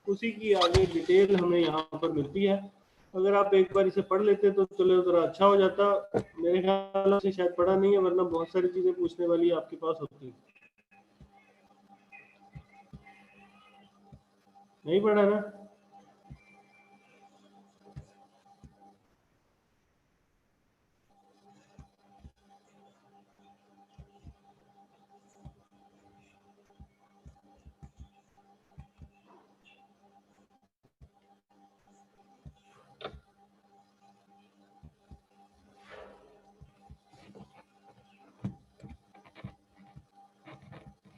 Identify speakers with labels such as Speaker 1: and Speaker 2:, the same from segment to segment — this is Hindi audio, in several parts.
Speaker 1: उसी की आगे डिटेल हमें यहाँ पर मिलती है। अगर आप एक बार इसे पढ़ लेते तो चलो ज़रा अच्छा हो जाता। मेरे ख्याल से शायद पढ़ा नहीं है, वरना बहुत सारी चीज़ें पूछने वाली आपके पास होती। नहीं पढ़ा ना?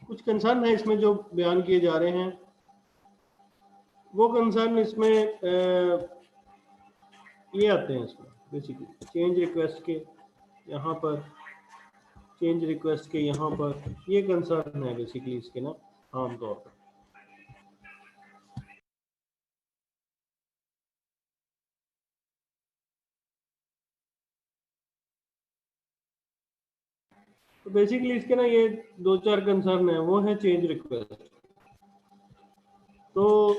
Speaker 1: कुछ कंसर्न है इसमें जो बयान किए जा रहे हैं। वो कंसर्न इसमें ये आते हैं इसमें बेसिकली चेंज रिक्वेस्ट के यहाँ पर, चेंज रिक्वेस्ट के यहाँ पर, ये कंसर्न है बेसिकली इसके ना आमतौर पर। तो बेसिकली इसके ना ये 2-4 कंसर्न है, वो है चेंज रिक्वेस्ट। तो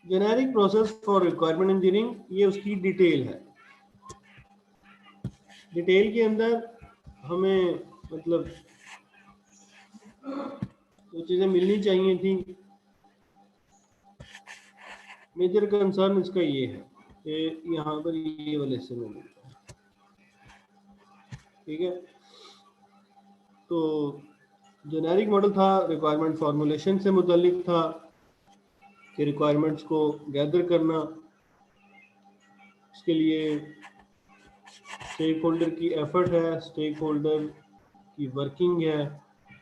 Speaker 1: generic process for requirement engineering, ये उसकी डिटेल है। डिटेल के अंदर हमें मतलब जो चीज़ें मिलनी चाहिए थी, मेजर कंसर्न इसका ये है कि यहाँ पर ये वाले से में मिलता है। ठीक है, तो जेनेरिक मॉडल था, रिक्वायरमेंट फॉर्मुलेशन से मुतल्लिक था कि रिक्वायरमेंट्स को गैदर करना, इसके लिए स्टेक होल्डर की एफर्ट है, स्टेक होल्डर की वर्किंग है,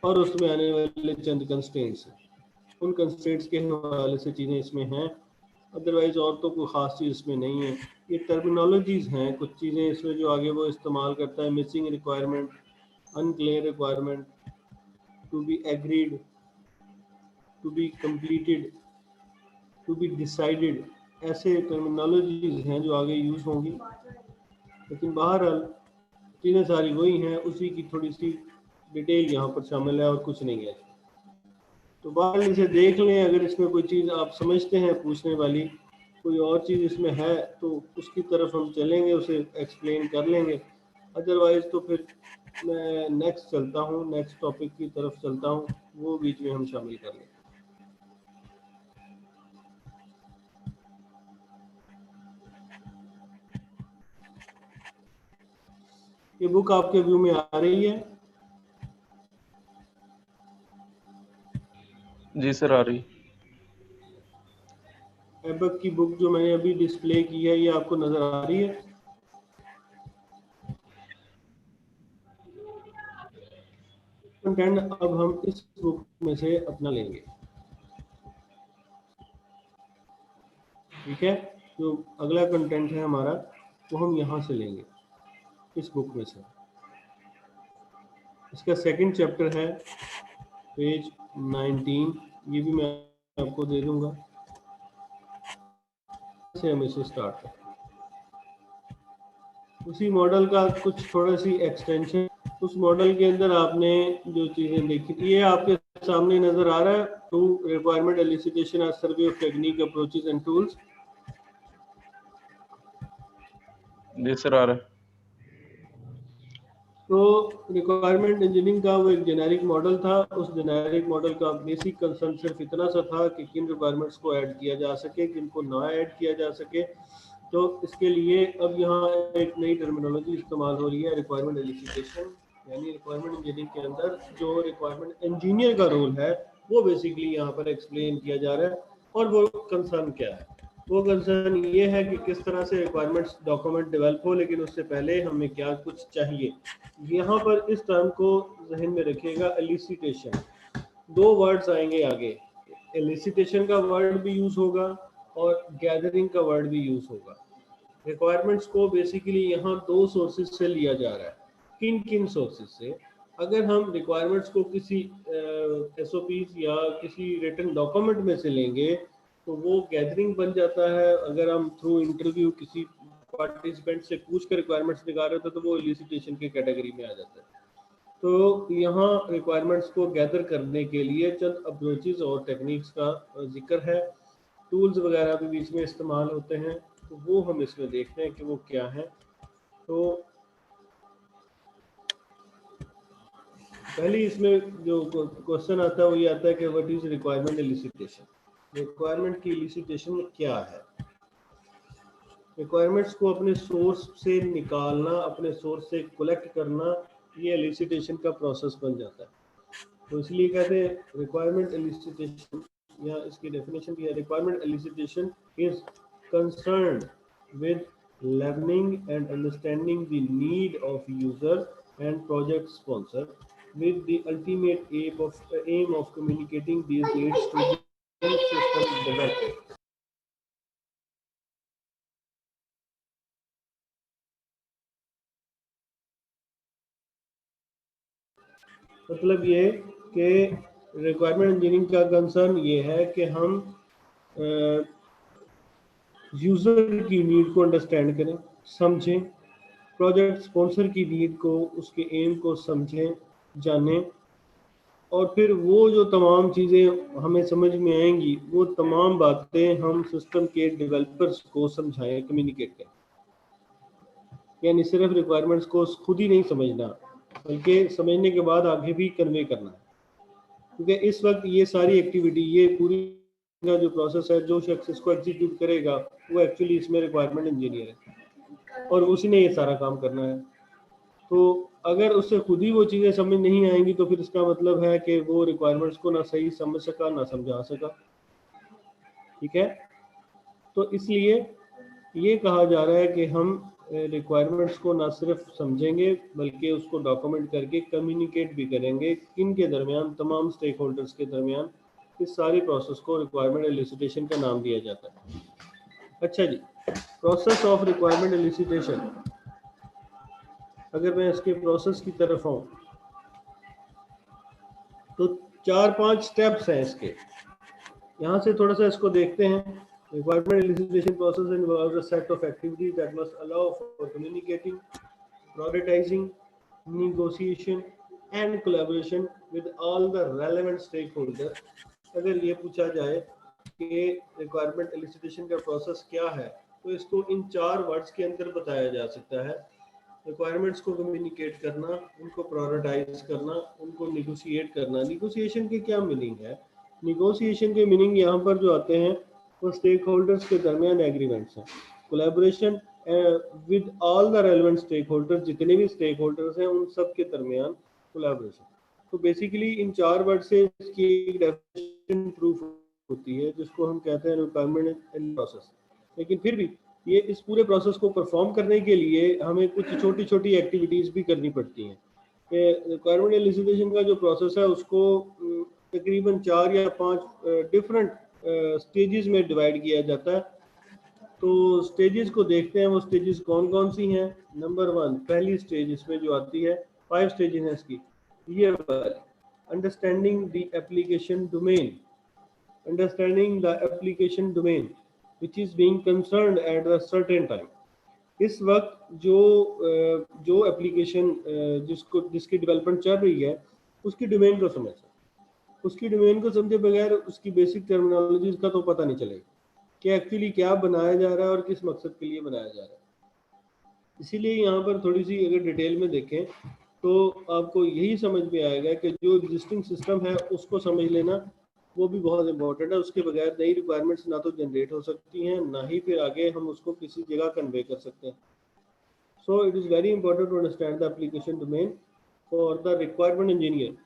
Speaker 1: और उसमें आने वाले चंद कंस्ट्रेंट्स हैं। उन कंस्ट्रेंट्स के हवाले से चीज़ें इसमें हैं, अदरवाइज और तो कोई ख़ास चीज़ इसमें नहीं है। ये टर्मिनोलॉजीज हैं, कुछ चीज़ें इसमें जो आगे वो इस्तेमाल करता है, missing requirement, unclear requirement, to be agreed, to be completed, to be decided, ऐसे टर्मिनोलॉजीज हैं जो आगे यूज़ होंगी। लेकिन बहरहाल चीज़ें सारी वही हैं, उसी की थोड़ी सी डिटेल यहाँ पर शामिल है और कुछ नहीं है। तो बाहर इसे देख लें, अगर इसमें कोई चीज़ आप समझते हैं पूछने वाली, कोई और चीज़ इसमें है तो उसकी तरफ हम चलेंगे, उसे एक्सप्लेन कर लेंगे। अदरवाइज तो फिर मैं नेक्स्ट चलता हूँ, नेक्स्ट टॉपिक की तरफ चलता हूँ, वो बीच में हम शामिल कर लेंगे। ये बुक आपके व्यू में आ रही है?
Speaker 2: जी सर आ रही।
Speaker 1: एबक की बुक जो मैंने अभी डिस्प्ले की है, ये आपको नजर आ रही है? कंटेंट अब हम इस बुक में से अपना लेंगे। ठीक है, जो अगला कंटेंट है हमारा वो हम यहाँ से लेंगे, इस बुक में से। इसका सेकंड चैप्टर है, पेज 19, ये भी मैं आपको दे दूंगा, से हम इसे स्टार्ट करें। उसी मॉडल का कुछ थोड़ा सी एक्सटेंशन, उस मॉडल के अंदर आपने जो चीज़ें देखी, ये आपके सामने नजर आ रहा है, to requirement elicitation as survey of technique approaches and tools.
Speaker 2: जी सर आ रहा है।
Speaker 1: तो रिक्वायरमेंट इंजीनियरिंग का वो एक जेनेरिक मॉडल था। उस जेनेरिक मॉडल का बेसिक कंसर्न सिर्फ इतना सा था कि किन रिक्वायरमेंट्स को ऐड किया जा सके, किन को ना ऐड किया जा सके। तो इसके लिए अब यहाँ एक नई टर्मिनोलॉजी इस्तेमाल हो रही है, रिक्वायरमेंट एलिसिटेशन। यानी रिक्वायरमेंट इंजीनियरिंग के अंदर जो रिक्वायरमेंट इंजीनियर का रोल है वो बेसिकली यहाँ पर एक्सप्लेन किया जा रहा है। और वो कंसर्न क्या है? वो कंसर्न ये है कि किस तरह से रिक्वायरमेंट्स डॉक्यूमेंट डेवलप हो, लेकिन उससे पहले हमें क्या कुछ चाहिए। यहाँ पर इस टर्म को जहन में रखिएगा, एलिसिटेशन। दो वर्ड्स आएंगे आगे, एलिसिटेशन का वर्ड भी यूज होगा और गैदरिंग का वर्ड भी यूज होगा। रिक्वायरमेंट्स को बेसिकली यहाँ दो सोर्सेज से लिया जा रहा है। किन किन सोर्सेज से? अगर हम रिक्वायरमेंट्स को किसी एसओपीज या किसी रिटन डॉक्यूमेंट में से लेंगे तो वो गैदरिंग बन जाता है। अगर हम थ्रू इंटरव्यू किसी पार्टिसिपेंट से पूछ कर रिक्वायरमेंट्स निकाल रहे थे तो वो एलिसिटेशन की कैटेगरी में आ जाता है। तो यहाँ रिक्वायरमेंट्स को गैदर करने के लिए चंद अप्रोचेस और टेक्निक्स का जिक्र है, टूल्स वगैरह भी बीच में इस्तेमाल होते हैं, तो वो हम इसमें देखते हैं कि वो क्या है। तो पहले इसमें जो क्वेश्चन आता है वो ये आता है कि what is requirement elicitation. Requirement की एलिसिटेशन क्या है? रिक्वायरमेंट्स को अपने सोर्स से निकालना, अपने सोर्स से कलेक्ट करना, ये एलिसिटेशन का प्रोसेस बन जाता है। तो इसलिए कहते हैं रिक्वायरमेंट एलिसिटेशन, या इसकी डेफिनेशन भी है, requirement elicitation is concerned with learning and understanding the need of user and project sponsor with the ultimate aim of communicating these needs to the system developer. मतलब ये कि रिक्वायरमेंट इंजीनियरिंग का कंसर्न ये है कि हम यूजर की नीड को अंडरस्टैंड करें, समझें, प्रोजेक्ट स्पॉन्सर की नीड को, उसके एम को समझें, जानें, और फिर वो जो तमाम चीज़ें हमें समझ में आएंगी वो तमाम बातें हम सिस्टम के डेवलपर्स को समझाएं, कम्युनिकेट करें। यानी सिर्फ रिक्वायरमेंट्स को खुद ही नहीं समझना, बल्कि समझने के बाद आगे भी कन्वे करना है। क्योंकि इस वक्त ये सारी एक्टिविटी, ये पूरी का जो प्रोसेस है, जो शख्स इसको एग्जीक्यूट करेगा वो एक्चुअली इसमें रिक्वायरमेंट इंजीनियर है और उसी ने ये सारा काम करना है। तो अगर उससे खुद ही वो चीज़ें समझ नहीं आएंगी तो फिर इसका मतलब है कि वो रिक्वायरमेंट्स को ना सही समझ सका, ना समझा सका। ठीक है, तो इसलिए ये कहा जा रहा है कि हम रिक्वायरमेंट्स को ना सिर्फ समझेंगे बल्कि उसको डॉक्यूमेंट करके कम्युनिकेट भी करेंगे किन के दरमियान, तमाम स्टेक होल्डर्स के दरमियान। इस सारी प्रोसेस को रिक्वायरमेंट एलिसिटेशन का नाम दिया जाता है। अच्छा जी, प्रोसेस ऑफ रिक्वायरमेंट एलिसिटेशन, अगर मैं इसके प्रोसेस की तरफ आऊँ तो 4-5 स्टेप्स हैं इसके। यहाँ से थोड़ा सा इसको देखते हैं। Requirement elicitation process involves a set of activities that must allow for communicating, prioritizing, negotiation and collaboration with all the relevant stakeholders. अगर ये पूछा जाए कि रिक्वायरमेंट एलिसिटेशन का प्रोसेस क्या है तो इसको इन 4 वर्ड्स के अंदर बताया जा सकता है। रिक्वायरमेंट्स को कम्युनिकेट करना, उनको प्रायोरिटाइज करना, उनको निगोशिएट करना। निगोशिएशन के क्या मीनिंग है? निगोशिएशन के मीनिंग यहाँ पर जो आते हैं वो स्टेक होल्डर्स के दरमियान एग्रीमेंट्स हैं। Collaboration with all the relevant stakeholders, जितने भी स्टेक होल्डर्स हैं उन सब के दरमियान कोलैबोरेशन। तो बेसिकली इन 4 वर्ड से इसकी एक डेफिनेशन प्रूफ होती है जिसको हम कहते हैं रिक्वायरमेंट प्रोसेस। लेकिन फिर भी ये इस पूरे प्रोसेस को परफॉर्म करने के लिए हमें कुछ छोटी छोटी एक्टिविटीज़ भी करनी पड़ती हैं। रिक्वायरमेंट एलिसिटेशन का जो प्रोसेस है उसको तकरीबन 4 या 5 डिफरेंट स्टेजेस में डिवाइड किया जाता है। तो स्टेजेस को देखते हैं, वो स्टेजेस कौन कौन सी हैं। नंबर 1, पहली स्टेज इसमें जो आती है, 5 स्टेजेस हैं इसकी। ये understanding the application domain, understanding the application domain which is being concerned at a certain time. इस वक्त जो एप्लीकेशन जिसकी डेवलपमेंट चल रही है उसकी डोमेन को समझना। उसकी डोमेन को समझे बगैर उसकी बेसिक टर्मिनोलॉजी का तो पता नहीं चलेगा कि एक्चुअली क्या बनाया जा रहा है और किस मकसद के लिए बनाया जा रहा है। इसीलिए यहाँ पर थोड़ी सी अगर डिटेल में देखें तो आपको यही समझ में आएगा कि जो एग्जिस्टिंग सिस्टम है उसको समझ लेना वो भी बहुत इंपॉर्टेंट है। उसके बगैर नई रिक्वायरमेंट्स ना तो जनरेट हो सकती हैं, ना ही फिर आगे हम उसको किसी जगह कन्वे कर सकते हैं। So it is very important to understand the application domain for the requirement engineer.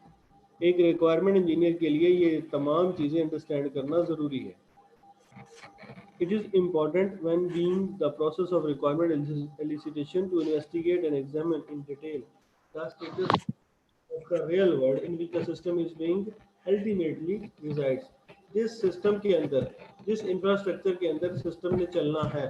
Speaker 1: एक रिक्वायरमेंट इंजीनियर के लिए ये तमाम चीज़ें अंडरस्टैंड करना ज़रूरी है। It is important when being the process of requirement elicitation to investigate and examine in detail the status of the real world in which the system is being ultimately resides. जिस सिस्टम के अंदर, जिस इंफ्रास्ट्रक्चर के अंदर सिस्टम ने चलना है,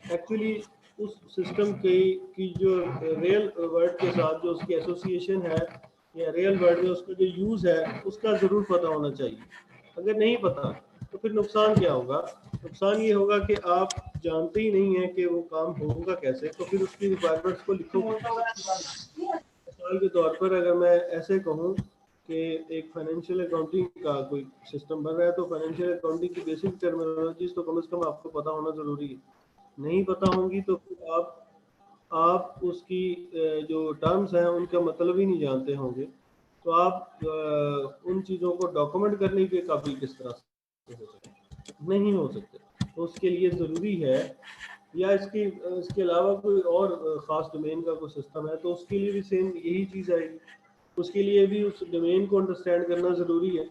Speaker 1: एक्चुअली उस सिस्टम की जो रियल वर्ल्ड के साथ जो उसकी एसोसिएशन है या रियल वर्ल्ड में उसका जो यूज़ है उसका ज़रूर पता होना चाहिए। अगर नहीं पता तो फिर नुकसान क्या होगा? नुकसान ये होगा कि आप जानते ही नहीं है कि वो काम होगा कैसे, तो फिर उसकी रिक्वायरमेंट्स को लिखो। मिसाल के तौर पर अगर मैं ऐसे कहूँ कि एक फाइनेंशियल अकाउंटिंग का कोई सिस्टम बन रहा है, तो फाइनेंशियल अकाउंटिंग की बेसिक टर्मिनोलॉजीज तो कम से कम आपको पता होना जरूरी है। नहीं पता होंगी तो फिर आप उसकी जो टर्म्स हैं उनका मतलब ही नहीं जानते होंगे, तो आप उन चीज़ों को डॉक्यूमेंट करने के काबिल किस तरह से हो सकते, नहीं हो सकते। तो उसके लिए ज़रूरी है, या इसके अलावा कोई और ख़ास डोमेन का कोई सिस्टम है तो उसके लिए भी सेम यही चीज़ आएगी। उसके लिए भी उस डोमेन को अंडरस्टैंड करना ज़रूरी है।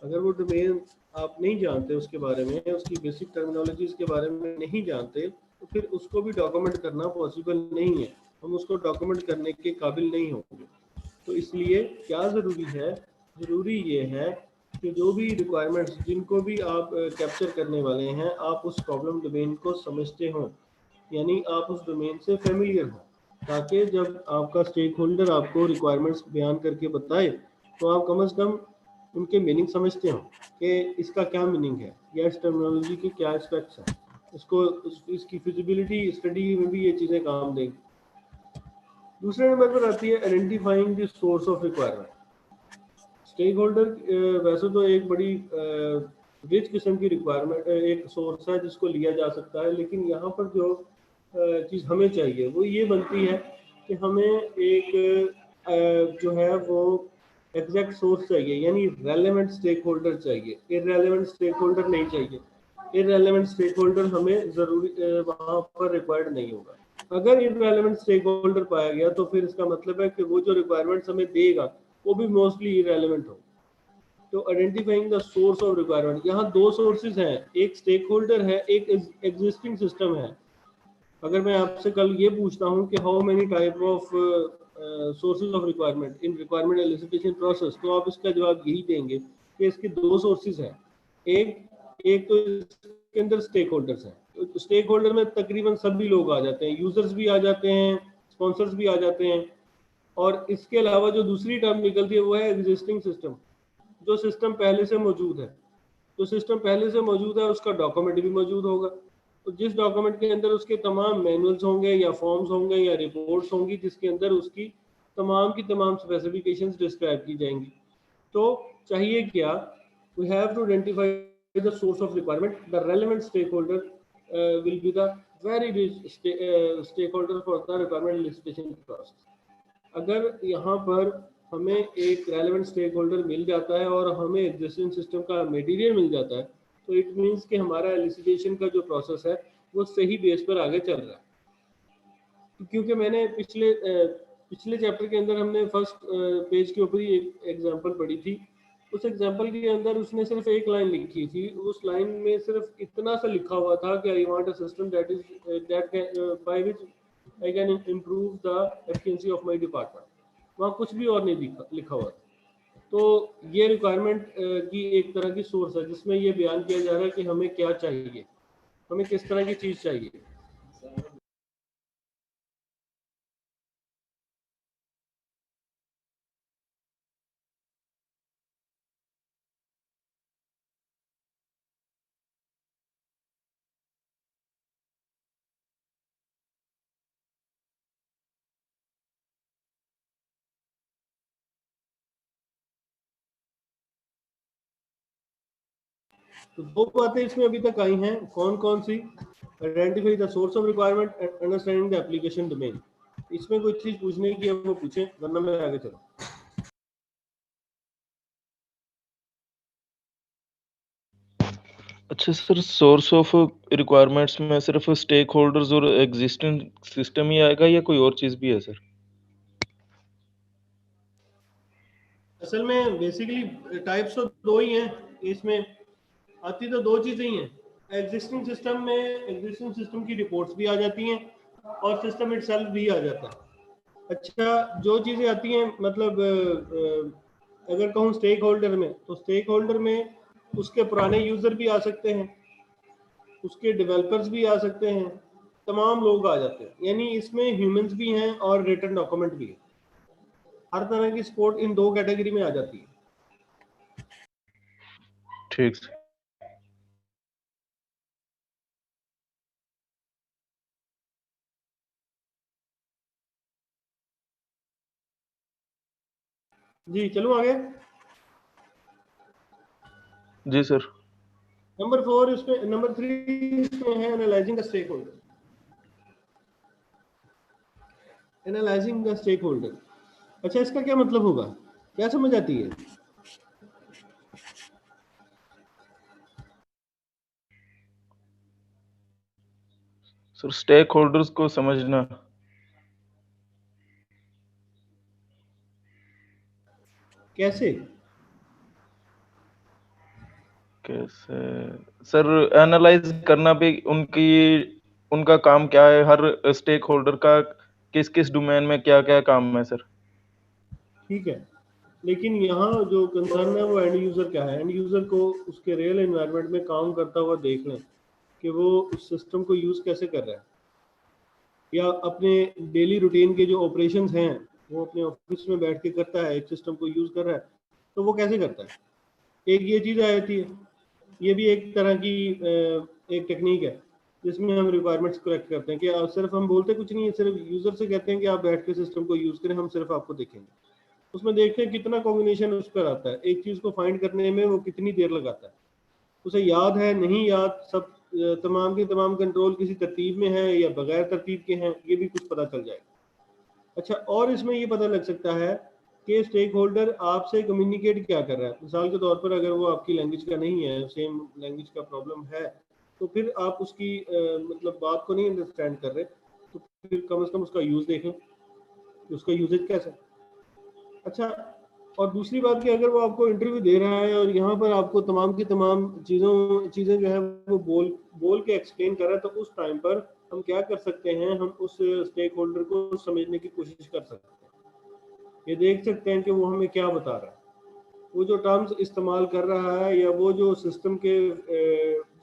Speaker 1: अगर वो डोमेन आप नहीं जानते उसके बारे में, उसकी बेसिक टर्मिनोलॉजीज के बारे में नहीं जानते, तो फिर उसको भी डॉक्यूमेंट करना पॉसिबल नहीं है, हम उसको डॉक्यूमेंट करने के काबिल नहीं होंगे। तो इसलिए क्या ज़रूरी है, ज़रूरी ये है कि जो भी रिक्वायरमेंट्स जिनको भी आप कैप्चर करने वाले हैं, आप उस प्रॉब्लम डोमेन को समझते हों, यानी आप उस डोमेन से फेमिलियर हों, ताकि जब आपका स्टेक होल्डर आपको रिक्वायरमेंट्स बयान करके बताए तो आप कम से कम उनके मीनिंग समझते हो कि इसका क्या मीनिंग है या इस टर्मिनोलॉजी के क्या एस्पेक्ट्स हैं, इसकी फिजिबिलिटी स्टडी में भी ये चीज़ें काम देंगी। दूसरे नंबर पर आती है identifying the source of requirement. Stake holder वैसे तो एक बड़ी रिच किस्म की रिक्वायरमेंट एक सोर्स है जिसको लिया जा सकता है, लेकिन यहाँ पर जो चीज़ हमें चाहिए वो ये बनती है कि हमें एक जो है वो एग्जैक्ट सोर्स चाहिए, यानी रेलेवेंट स्टेक होल्डर चाहिए, इररेलेवेंट स्टेक होल्डर नहीं चाहिए। इररेलेवेंट स्टेक होल्डर हमें ज़रूरी वहाँ पर रिक्वायर्ड नहीं होगा। अगर इररेलेवेंट स्टेक होल्डर पाया गया तो फिर इसका मतलब है कि वो जो रिक्वायरमेंट्स हमें देगा वो भी मोस्टली इररेलेवेंट हो। तो identifying the source of requirement, यहाँ दो सोर्सेज हैं, एक स्टेक होल्डर है, एक एग्जिस्टिंग सिस्टम है। अगर मैं आपसे कल ये पूछता हूँ कि how many type of sources of requirement in requirement elicitation process, तो आप इसका जवाब यही देंगे कि इसके दो सोर्सेज हैं। एक तो इसके अंदर स्टेक होल्डर्स हैं, तो स्टेक होल्डर में तकरीबन सभी लोग आ जाते हैं, यूजर्स भी आ जाते हैं, स्पॉन्सर्स भी आ जाते हैं। और इसके अलावा जो दूसरी टर्म निकलती है वो है एग्जिस्टिंग सिस्टम, जो सिस्टम पहले से मौजूद है। तो सिस्टम पहले से मौजूद है, उसका डॉक्यूमेंट भी मौजूद होगा, तो जिस डॉक्यूमेंट के अंदर उसके तमाम मैनुअल्स होंगे या फॉर्म्स होंगे या रिपोर्ट्स होंगी जिसके अंदर उसकी तमाम की तमाम स्पेसिफिकेशंस डिस्क्राइब की जाएंगी। तो चाहिए क्या, we have to identify the source of requirement, the relevant stake holder will be the very rich stake holder for the requirement elicitation process. अगर यहाँ पर हमें एक रेलेवेंट स्टेक होल्डर मिल जाता है और हमें एग्जिस्टिंग सिस्टम का मटेरियल मिल जाता है, तो इट मीन्स कि हमारा एलिसिटेशन का जो प्रोसेस है वो सही बेस पर आगे चल रहा है। क्योंकि मैंने पिछले चैप्टर के अंदर हमने फर्स्ट पेज के ऊपर ही एक एग्जांपल पढ़ी थी। उस एग्जांपल के अंदर उसने सिर्फ एक लाइन लिखी थी, उस लाइन में सिर्फ इतना सा लिखा हुआ था कि I want a system that by which I can improve the efficiency of my department. वहाँ कुछ भी और नहीं लिखा हुआ। तो ये रिक्वायरमेंट की एक तरह की सोर्स है जिसमें ये बयान किया जा रहा है कि हमें क्या चाहिए, हमें किस तरह की चीज़ चाहिए। तो दो बातें इसमें अभी तक आई हैं, कौन कौन सी, identify the source of requirement and understanding the application domain. इसमें कोई चीज़ पूछने की है वो पूछें, वरना मैं आगे चलूँ।
Speaker 2: अच्छा सर, सोर्स ऑफ रिक्वायरमेंट्स में सिर्फ स्टेक होल्डर्स और एग्जिस्टिंग सिस्टम ही आएगा या कोई और चीज़ भी है सर?
Speaker 1: असल में बेसिकली टाइप्स तो दो ही हैं, इसमें आती तो दो चीज़ें ही हैं। एग्जिस्टिंग सिस्टम में एग्जिस्टिंग सिस्टम की रिपोर्ट्स भी आ जाती हैं और सिस्टम इटसेल्फ भी आ जाता है। अच्छा, जो चीज़ें आती हैं मतलब अगर कहूँ स्टेक होल्डर में, तो स्टेक होल्डर में उसके पुराने यूज़र भी आ सकते हैं, उसके डेवलपर्स भी आ सकते हैं, तमाम लोग आ जाते हैं, यानी इसमें ह्यूमंस भी हैं और रिटन डॉक्यूमेंट भी है। हर तरह की सपोर्ट इन दो कैटेगरी में आ जाती है।
Speaker 2: ठीक सर।
Speaker 1: जी चलो आगे।
Speaker 2: जी सर।
Speaker 1: नंबर 4 इसमें, नंबर 3 इसमें है analysing the stake holder. Analysing the stake holder, अच्छा इसका क्या मतलब होगा, क्या समझ आती है?
Speaker 2: सर स्टेक होल्डर्स को समझना
Speaker 1: कैसे?
Speaker 2: कैसे? सर एनालाइज करना भी उनकी, उनका काम क्या है, हर स्टेक होल्डर का किस किस डोमेन में क्या क्या काम है सर।
Speaker 1: ठीक है, लेकिन यहाँ जो कंसर्न है वो एंड यूजर क्या है, एंड यूजर को उसके रियल एनवायरनमेंट में काम करता हुआ देख लें कि वो उस सिस्टम को यूज कैसे कर रहा है, या अपने डेली रूटीन के जो ऑपरेशंस हैं वो अपने ऑफिस में बैठ के करता है, एक सिस्टम को यूज कर रहा है, तो वो कैसे करता है। एक ये चीज़ आ जाती है, ये भी एक तरह की एक टेक्निक है जिसमें हम रिक्वायरमेंट्स करेक्ट करते हैं कि सिर्फ हम बोलते कुछ नहीं है, सिर्फ यूजर से कहते हैं कि आप बैठ के सिस्टम को यूज करें, हम सिर्फ आपको देखेंगे, उसमें देखते हैं कितना कॉम्बिनेशन उस पर आता है, एक चीज को फाइंड करने में वो कितनी देर लगाता है, उसे याद है नहीं याद, सब तमाम के तमाम कंट्रोल किसी तरतीब में है या बगैर तरतीब के हैं, ये भी कुछ पता चल जाएगा। अच्छा, और इसमें ये पता लग सकता है कि स्टेक होल्डर आपसे कम्युनिकेट क्या कर रहा है। मिसाल के तौर पर अगर वो आपकी लैंग्वेज का नहीं है, सेम लैंग्वेज का प्रॉब्लम है, तो फिर आप उसकी मतलब बात को नहीं अंडरस्टैंड कर रहे, तो फिर कम से कम उसका यूज देखें कि उसका यूजेज कैसा है। अच्छा, और दूसरी बात कि अगर वो आपको इंटरव्यू दे रहा है और यहाँ पर आपको तमाम की तमाम चीज़ें जो है वो बोल बोल के एक्सप्लेन कर रहा है, तो उस टाइम पर हम क्या कर सकते हैं, हम उस स्टेक होल्डर को समझने की कोशिश कर सकते हैं, ये देख सकते हैं कि वो हमें क्या बता रहा है, वो जो टर्म्स इस्तेमाल कर रहा है या वो जो सिस्टम के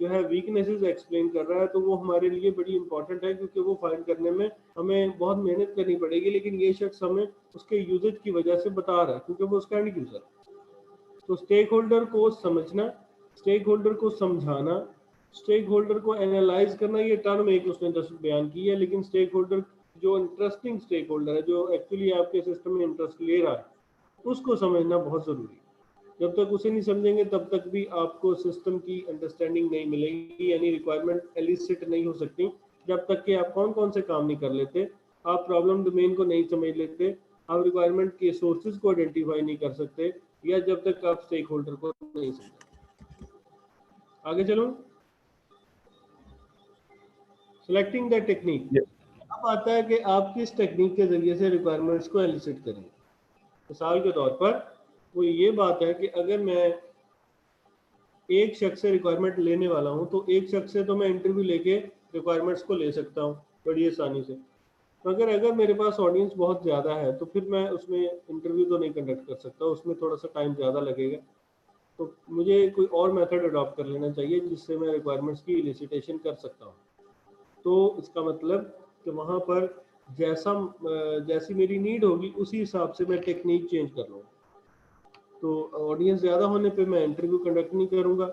Speaker 1: जो है वीकनेसेस एक्सप्लेन कर रहा है, तो वो हमारे लिए बड़ी इंपॉर्टेंट है, क्योंकि वो फाइंड करने में हमें बहुत मेहनत करनी पड़ेगी, लेकिन ये शख्स हमें उसके यूजेज की वजह से बता रहा है क्योंकि वो उसका एंड यूजर है। तो स्टेक होल्डर को समझना, स्टेक होल्डर को समझाना, स्टेक होल्डर को एनालाइज करना, ये टर्म एक उसने जस्ट बयान की है, लेकिन स्टेक होल्डर जो इंटरेस्टिंग स्टेक होल्डर है, जो एक्चुअली आपके सिस्टम में इंटरेस्ट ले रहा है, उसको समझना बहुत ज़रूरी है। जब तक उसे नहीं समझेंगे तब तक भी आपको सिस्टम की अंडरस्टैंडिंग नहीं मिलेगी, यानी रिक्वायरमेंट एलिसिट नहीं हो सकती जब तक कि आप कौन कौन से काम नहीं कर लेते, आप प्रॉब्लम डोमेन को नहीं समझ लेते, आप रिक्वायरमेंट के सोर्सेज को आइडेंटिफाई नहीं कर सकते, या जब तक आप स्टेक होल्डर को नहीं समझते। आगे चलो, सिलेक्टिंग द टेक्निक।
Speaker 2: ये-
Speaker 1: अब आता है कि आप किस टेक्निक के जरिए से रिक्वायरमेंट्स को एलिसिट करें। मिसाल के तौर पर वो ये बात है कि अगर मैं एक शख्स से रिक्वायरमेंट लेने वाला हूँ, तो एक शख्स से तो मैं इंटरव्यू लेके रिक्वायरमेंट्स को ले सकता हूँ बड़ी आसानी से, मगर अगर मेरे पास ऑडियंस बहुत ज़्यादा है तो फिर मैं उसमें इंटरव्यू तो नहीं कंडक्ट कर सकता, उसमें थोड़ा सा टाइम ज़्यादा लगेगा, तो मुझे कोई और मेथड अडॉप्ट कर लेना चाहिए जिससे मैं रिक्वायरमेंट्स की एलिसिटेशन कर सकता हूँ। तो इसका मतलब कि वहाँ पर जैसी मेरी नीड होगी उसी हिसाब से मैं टेक्निक चेंज कर लूँगा। तो ऑडियंस ज़्यादा होने पे मैं इंटरव्यू कंडक्ट नहीं करूँगा,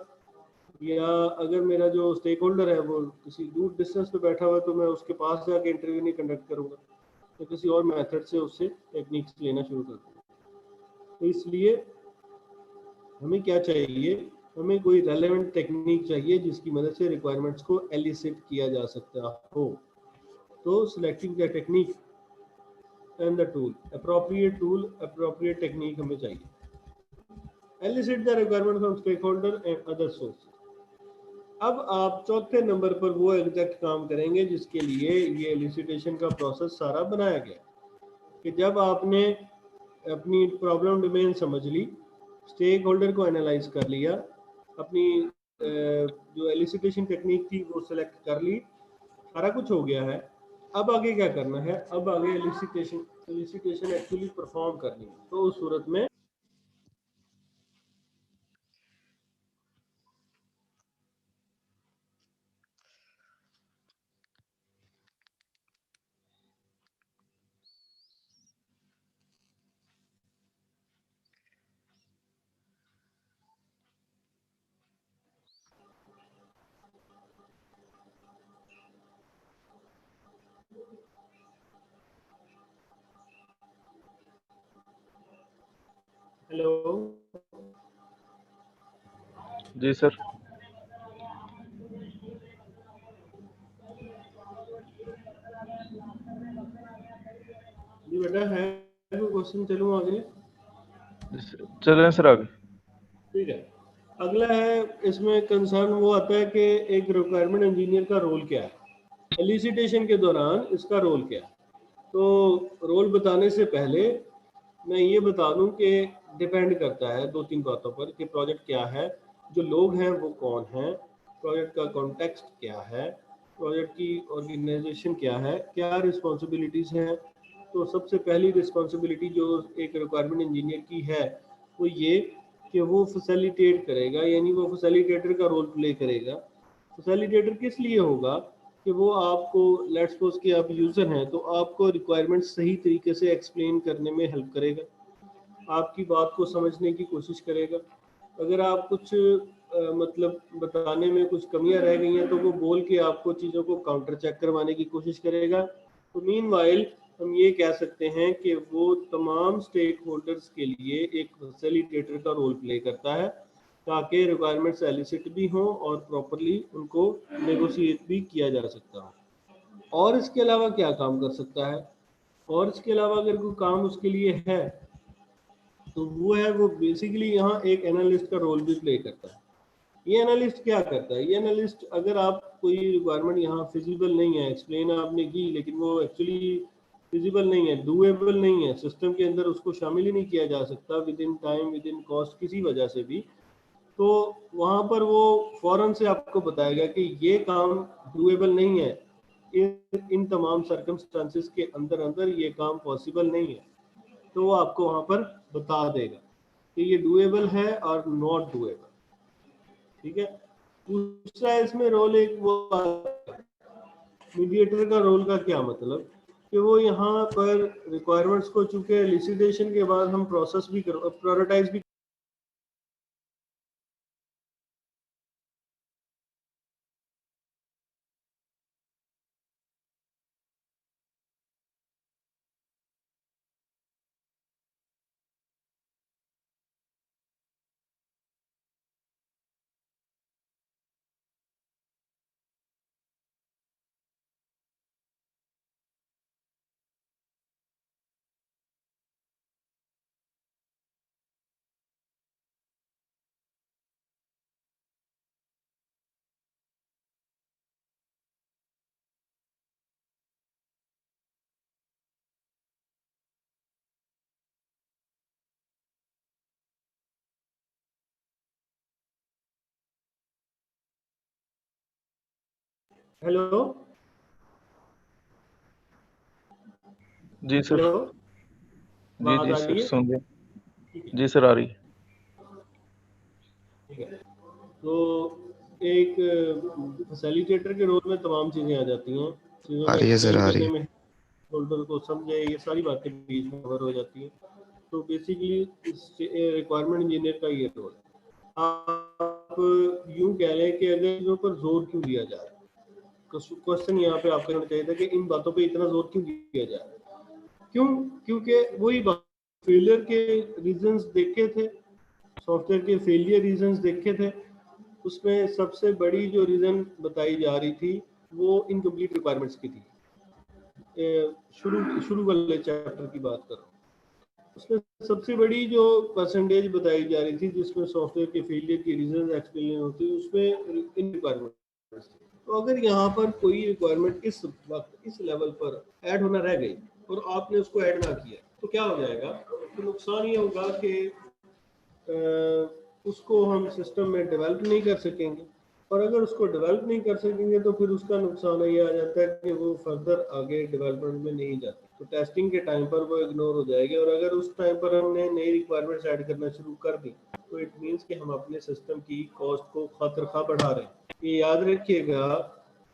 Speaker 1: या अगर मेरा जो स्टेक होल्डर है वो किसी दूर डिस्टेंस पे बैठा हुआ है तो मैं उसके पास जाके इंटरव्यू नहीं कंडक्ट करूँगा, तो किसी और मेथड से उससे टेक्निक्स लेना शुरू कर दूँगा। तो इसलिए हमें क्या चाहिए, हमें कोई रेलेवेंट टेक्निक चाहिए जिसकी मदद से रिक्वायरमेंट्स को एलिसिट किया जा सकता हो। तो selecting the technique and the tool appropriate technique हमें चाहिए। Elicit the requirement from stake holder and other source. अब आप चौथे नंबर पर वो एग्जैक्ट काम करेंगे जिसके लिए ये एलिसिटेशन का प्रोसेस सारा बनाया गया, कि जब आपने अपनी प्रॉब्लम डोमेन समझ ली, स्टेक होल्डर को एनालाइज कर लिया, अपनी जो एलिसिटेशन टेक्निक थी वो सिलेक्ट कर ली, सारा कुछ हो गया है, अब आगे क्या करना है, अब आगे एलिसिटेशन एक्चुअली परफॉर्म करनी है। तो उस सूरत में हेलो,
Speaker 2: जी सर।
Speaker 1: जी बेटा, है कोई क्वेश्चन? चलूँ आगे?
Speaker 2: चलें सर आगे।
Speaker 1: ठीक है। अगला है, इसमें कंसर्न वो आता है कि एक रिक्वायरमेंट इंजीनियर का रोल क्या है, एलिसिटेशन के दौरान इसका रोल क्या है। तो रोल बताने से पहले मैं ये बता दूं कि डिपेंड करता है दो तीन बातों पर कि प्रोजेक्ट क्या है, जो लोग हैं वो कौन हैं, प्रोजेक्ट का कॉन्टेक्स्ट क्या है, प्रोजेक्ट की ऑर्गेनाइजेशन क्या है, क्या रिस्पॉन्सिबिलिटीज़ हैं। तो सबसे पहली रिस्पॉन्सिबिलिटी जो एक रिक्वायरमेंट इंजीनियर की है वो ये कि वो फैसिलिटेट करेगा, यानी वो फैसिलिटेटर का रोल प्ले करेगा। फैसिलिटेटर किस लिए होगा कि वो आपको, लेट्स सपोज कि आप यूज़र हैं, तो आपको रिक्वायरमेंट सही तरीके से एक्सप्लेन करने में हेल्प करेगा, आपकी बात को समझने की कोशिश करेगा। अगर आप कुछ मतलब बताने में कुछ कमियां रह गई हैं तो वो बोल के आपको चीज़ों को काउंटर चेक करवाने की कोशिश करेगा। तो मीनवाइल हम ये कह सकते हैं कि वो तमाम स्टेक होल्डर्स के लिए एक फैसिलिटेटर का रोल प्ले करता है, ताकि रिक्वायरमेंट्स एलिसिट भी हों और प्रॉपरली उनको नेगोशिएट भी किया जा सकता हो। और इसके अलावा क्या काम कर सकता है, और इसके अलावा अगर कोई काम उसके लिए है तो वो है, वो बेसिकली यहाँ एक एनालिस्ट का रोल भी प्ले करता है। ये एनालिस्ट क्या करता है, ये एनालिस्ट, अगर आप कोई रिक्वायरमेंट यहाँ फिजिबल नहीं है, एक्सप्लेन आपने की लेकिन वो एक्चुअली फिजिबल नहीं है, डूएबल नहीं है, सिस्टम के अंदर उसको शामिल ही नहीं किया जा सकता with in time, with in cost, किसी वजह से भी, तो वहाँ पर वो फौरन से आपको बताएगा कि ये काम डूएबल नहीं है, इन तमाम सर्कमस्टांसिस के अंदर अंदर ये काम पॉसिबल नहीं है। तो वो आपको वहाँ पर बता देगा कि ये डूएबल है और नॉट डूएबल। ठीक है। दूसरा इसमें रोल एक वो, मीडिएटर का रोल का क्या मतलब कि वो यहाँ पर रिक्वायरमेंट्स को, चूंकि एलिसिटेशन के बाद हम प्रोसेस भी प्रायोरिटाइज भी। हेलो,
Speaker 2: जी सर।
Speaker 1: हेलो,
Speaker 2: जी
Speaker 1: बात
Speaker 2: जी
Speaker 1: आ
Speaker 2: सर,
Speaker 1: रही है?
Speaker 2: सुन रहे।
Speaker 1: ठीक
Speaker 2: जी सर, आ रही है।
Speaker 1: है। तो एक फैसिलिटेटर के रोल में तमाम चीज़ें आ जाती हैं, चीज़ों
Speaker 3: आ
Speaker 1: को
Speaker 3: रही है सर,
Speaker 1: एक्सप्लेन
Speaker 3: आ रही
Speaker 1: करने
Speaker 3: है।
Speaker 1: में, होल्डर को समझे, ये सारी बातें बीच में कवर हो जाती हैं। तो बेसिकली इस रिक्वायरमेंट इंजीनियर का ये रोल है। आप यूं कह लें कि अगर चीज़ों पर जोर क्यों दिया जा रहा है, क्वेश्चन यहाँ पे आपका होना चाहिए था कि इन बातों पे इतना जोर क्यों दिया जा रहा है। क्यों? क्योंकि वही बात, फेलियर के रीजंस देखे थे, सॉफ्टवेयर के फेलियर रीजंस देखे थे, उसमें सबसे बड़ी जो रीज़न बताई जा रही थी वो इनकम्प्लीट रिक्वायरमेंट्स की थी। शुरू शुरू वाले चैप्टर की बात कर रहा हूँ, उसमें सबसे बड़ी जो परसेंटेज बताई जा रही थी जिसमें सॉफ्टवेयर के फेलियर की रीजन एक्सप्लेन होती, उसमें इन रिक्वायरमेंट्स थी। तो अगर यहाँ पर कोई रिक्वायरमेंट इस वक्त इस लेवल पर ऐड होना रह गई और आपने उसको ऐड ना किया तो क्या हो जाएगा? तो नुकसान ये होगा कि उसको हम सिस्टम में डेवलप नहीं कर सकेंगे, और अगर उसको डेवलप नहीं कर सकेंगे तो फिर उसका नुकसान ये आ जाता है कि वो फर्दर आगे डेवलपमेंट में नहीं जाती, तो टेस्टिंग के टाइम पर वो इग्नोर हो जाएगी। और अगर उस टाइम पर हमने नई रिक्वायरमेंट्स ऐड करना शुरू कर दी तो इट मीन्स कि हम अपने सिस्टम की कॉस्ट को खातिर बढ़ा रहे हैं। ये याद रखिएगा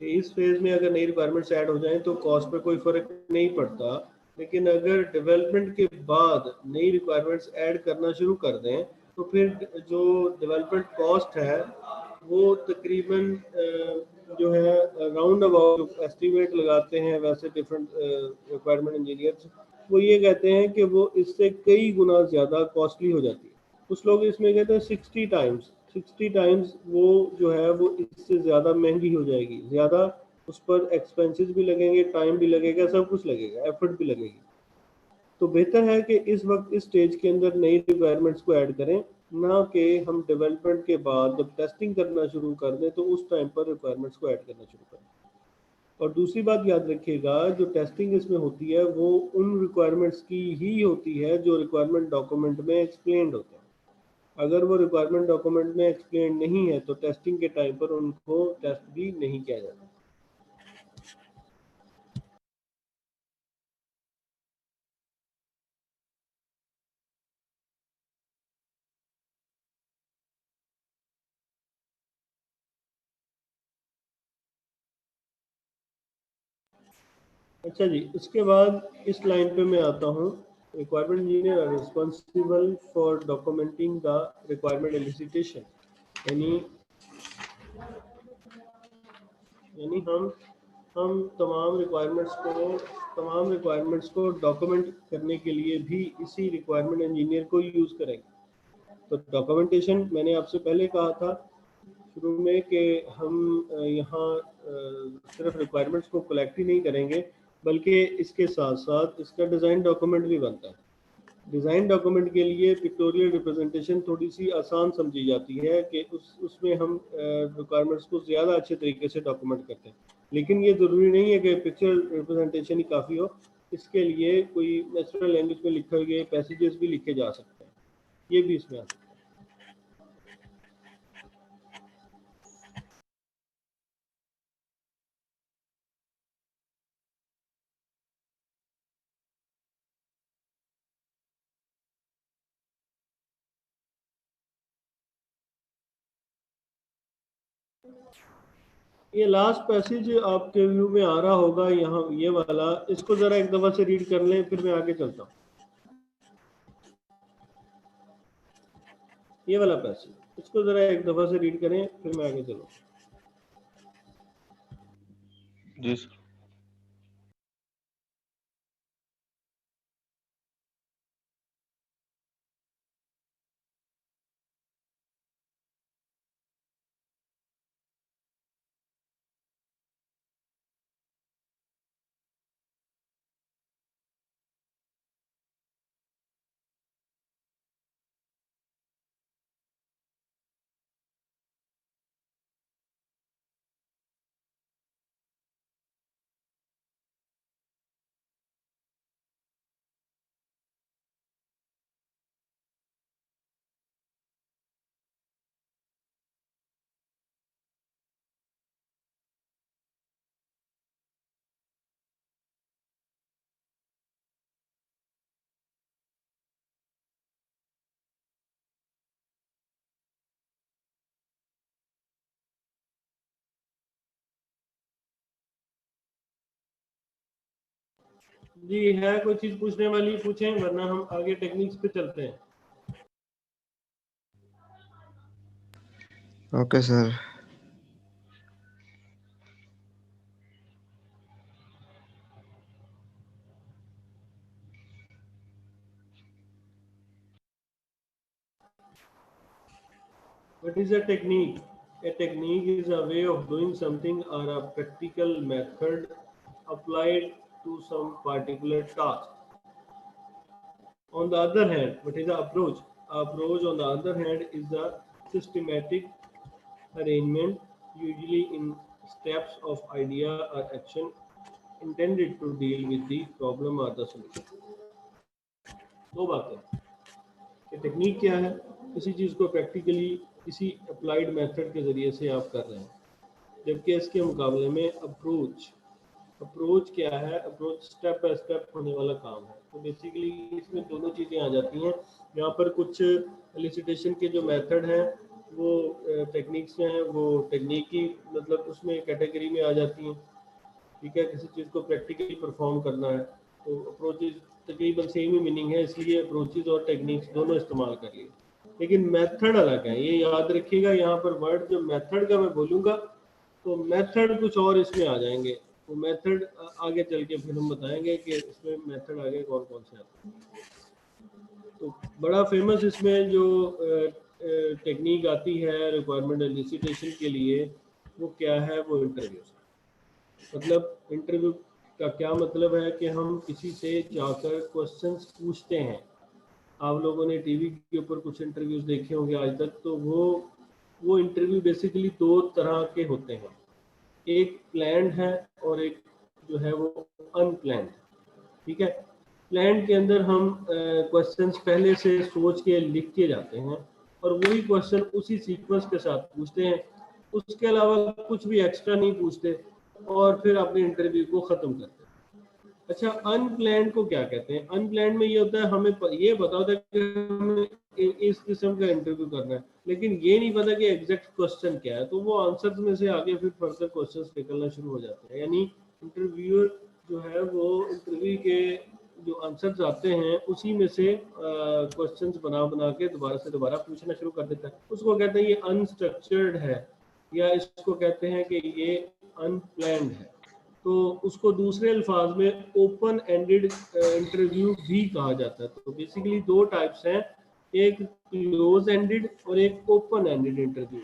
Speaker 1: कि इस फेज में अगर नई रिक्वायरमेंट्स ऐड हो जाएं तो कॉस्ट पे कोई फर्क नहीं पड़ता, लेकिन अगर डेवलपमेंट के बाद नई रिक्वायरमेंट्स ऐड करना शुरू कर दें तो फिर जो डेवलपमेंट कॉस्ट है वो तकरीबन जो है राउंड अबाउट एस्टिमेट लगाते हैं वैसे डिफरेंट रिक्वायरमेंट इंजीनियर्स वो ये कहते हैं कि वो इससे कई गुना ज़्यादा कॉस्टली हो जाती है। कुछ लोग इसमें कहते हैं 60 टाइम्स वो जो है वो इससे ज़्यादा महंगी हो जाएगी, ज़्यादा उस पर एक्सपेंसेस भी लगेंगे, टाइम भी लगेगा, सब कुछ लगेगा, एफर्ट भी लगेगी। तो बेहतर है कि इस वक्त इस स्टेज के अंदर नई रिक्वायरमेंट्स को ऐड करें, ना कि हम डेवलपमेंट के बाद जब टेस्टिंग करना शुरू कर दें तो उस टाइम पर रिक्वायरमेंट्स को ऐड करना शुरू करें। और दूसरी बात याद रखिएगा, जो टेस्टिंग इसमें होती है वो उन रिक्वायरमेंट्स की ही होती है जो रिक्वायरमेंट डॉक्यूमेंट में एक्सप्लेन्ड होते हैं। अगर वो रिक्वायरमेंट डॉक्यूमेंट में एक्सप्लेन नहीं है तो टेस्टिंग के टाइम पर उनको टेस्ट भी नहीं किया जाता। अच्छा जी, इसके बाद इस लाइन पे मैं आता हूँ, requirement engineer are responsible for documenting the requirement elicitation. यानी हम तमाम रिक्वायरमेंट्स को डॉक्यूमेंट करने के लिए भी इसी रिक्वायरमेंट इंजीनियर को यूज़ करेंगे। तो डॉक्यूमेंटेशन मैंने आपसे पहले कहा था शुरू में कि हम यहाँ सिर्फ रिक्वायरमेंट्स को कलेक्ट ही नहीं करेंगे, बल्कि इसके साथ साथ इसका डिज़ाइन डॉक्यूमेंट भी बनता है। डिज़ाइन डॉक्यूमेंट के लिए पिक्टोरियल रिप्रेजेंटेशन थोड़ी सी आसान समझी जाती है कि उसमें हम रिक्वायरमेंट्स को ज़्यादा अच्छे तरीके से डॉक्यूमेंट करते हैं, लेकिन ये ज़रूरी नहीं है कि पिक्चर रिप्रेजेंटेशन ही काफ़ी हो। इसके लिए कोई नेचुरल लैंग्वेज में लिखे गए पैसेजेस भी लिखे जा सकते हैं, ये भी इसमें आता है। ये लास्ट पैसेज आपके व्यू में आ रहा होगा, यहाँ ये वाला, इसको ज़रा एक दफ़ा से रीड कर लें, फिर मैं आगे चलता हूँ। ये वाला पैसेज, इसको ज़रा एक दफ़ा से रीड करें, फिर मैं आगे चलूँ।
Speaker 2: जी सर। जी, है कोई चीज़ पूछने वाली पूछें, वरना हम आगे टेक्निक्स पे चलते हैं।
Speaker 3: Okay sir.
Speaker 1: What is a technique? A technique is a way of doing something or a practical method applied to some particular task. On the other hand, what is the approach? Approach, on the other hand, is a systematic arrangement, usually in steps of idea or action intended to deal with the problem or the solution. दो बातें कि टेक्निक क्या है, किसी चीज़ को प्रैक्टिकली किसी अप्लाइड मेथड के ज़रिए से आप कर रहे हैं, जबकि इसके मुकाबले में अप्रोच क्या है? अप्रोच स्टेप बाय स्टेप होने वाला काम है। तो बेसिकली इसमें दोनों चीज़ें आ जाती हैं। यहाँ पर कुछ एलिसिटेशन के जो मेथड हैं वो टेक्निक्स हैं, वो टेक्निक की मतलब उसमें कैटेगरी में आ जाती हैं। ठीक है, किसी चीज़ को प्रैक्टिकली परफॉर्म करना है तो अप्रोचेज तकरीबन सेम ही मीनिंग है, इसलिए अप्रोचेज और टेक्निक्स दोनों इस्तेमाल कर लिए, लेकिन मेथड अलग है। ये याद रखिएगा, यहाँ पर वर्ड जो मेथड का मैं बोलूँगा तो मेथड कुछ और इसमें आ जाएंगे, वो मेथड आगे चल के फिर हम बताएंगे कि इसमें मेथड आगे कौन कौन से आते हैं। तो बड़ा फेमस इसमें जो टेक्निक आती है रिक्वायरमेंट एलिसिटेशन के लिए, वो क्या है, वो इंटरव्यू। मतलब इंटरव्यू का क्या मतलब है कि हम किसी से जाकर क्वेश्चंस पूछते हैं। आप लोगों ने टीवी के ऊपर कुछ इंटरव्यूज देखे होंगे आज तक, तो वो इंटरव्यू बेसिकली दो तरह के होते हैं, एक प्लान्ड है और एक जो है वो अनप्लान्ड। ठीक है, प्लान के अंदर हम क्वेश्चंस पहले से सोच के लिख के जाते हैं और वही क्वेश्चन उसी सीक्वेंस के साथ पूछते हैं, उसके अलावा कुछ भी एक्स्ट्रा नहीं पूछते और फिर अपने इंटरव्यू को ख़त्म करते हैं। अच्छा, अनप्लान्ड को क्या कहते हैं? अनप्लान्ड में ये होता है हमें ये पता होता है कि हमें इस किस्म का इंटरव्यू करना है, लेकिन ये नहीं पता कि एग्जैक्ट क्वेश्चन क्या है, तो वो आंसर्स में से आगे फिर फर्दर क्वेश्चंस निकलना शुरू हो जाते हैं। यानी इंटरव्यूअर जो है वो इंटरव्यू के जो आंसर्स आते हैं उसी में से क्वेश्चंस बना बना के दोबारा से दोबारा पूछना शुरू कर देता है। उसको कहते हैं ये अनस्ट्रक्चर्ड है, या इसको कहते हैं कि ये अनप्लान्ड है। तो उसको दूसरे अल्फाज में ओपन एंडेड इंटरव्यू भी कहा जाता है। तो बेसिकली दो टाइप्स हैं, एक क्लोज एंडेड और एक ओपन एंडेड इंटरव्यू।